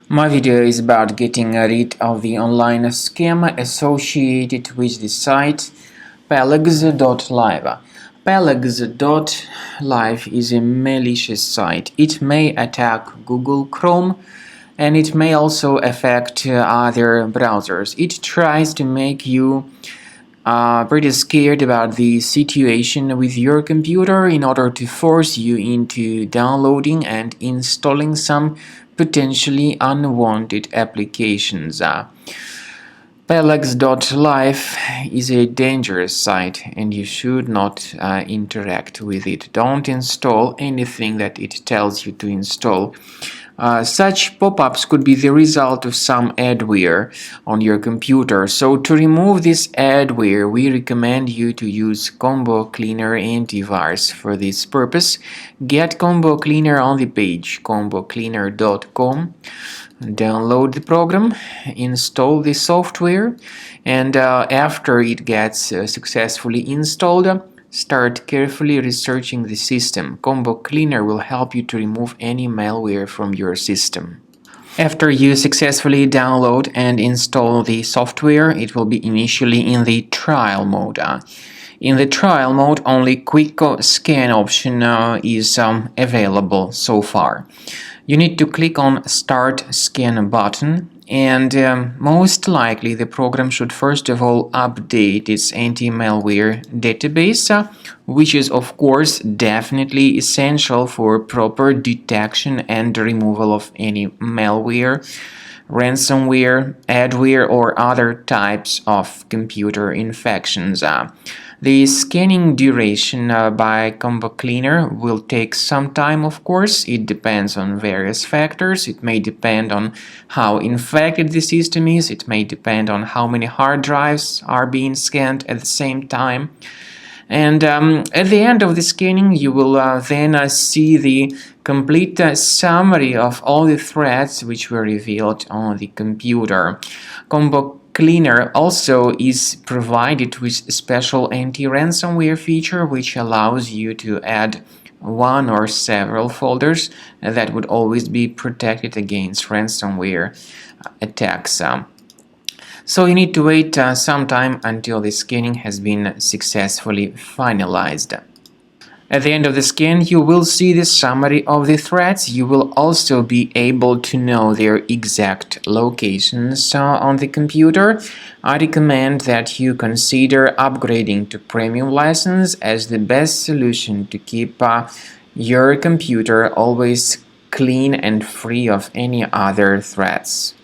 My video is about getting rid of the online scam associated with the site Palegs.live. Palegs.live is a malicious site. It may attack Google Chrome and it may also affect other browsers. It tries to make you pretty scared about the situation with your computer in order to force you into downloading and installing some potentially unwanted applications. Palegs.live is a dangerous site and you should not interact with it. Don't install anything that it tells you to install. Such pop-ups could be the result of some adware on your computer. So to remove this adware, we recommend you to use Combo Cleaner Antivirus for this purpose. Get Combo Cleaner on the page combocleaner.com. Download the program, install the software, and after it gets successfully installed, start carefully researching the system. Combo Cleaner will help you to remove any malware from your system. After you successfully download and install the software, it will be initially in the trial mode. In the trial mode, only quick scan option is available so far. You need to click on Start Scan button, and most likely the program should first of all update its anti-malware database, which is of course definitely essential for proper detection and removal of any malware, ransomware, adware, or other types of computer infections. The scanning duration by Combo Cleaner will take some time, of course. It depends on various factors. It may depend on how infected the system is. It may depend on how many hard drives are being scanned at the same time. And at the end of the scanning, you will then see the complete summary of all the threats which were revealed on the computer. Combo Cleaner also is provided with a special anti-ransomware feature which allows you to add one or several folders that would always be protected against ransomware attacks. So you need to wait some time until the scanning has been successfully finalized. At the end of the scan, you will see the summary of the threats. You will also be able to know their exact locations on the computer. I recommend that you consider upgrading to premium license as the best solution to keep your computer always clean and free of any other threats.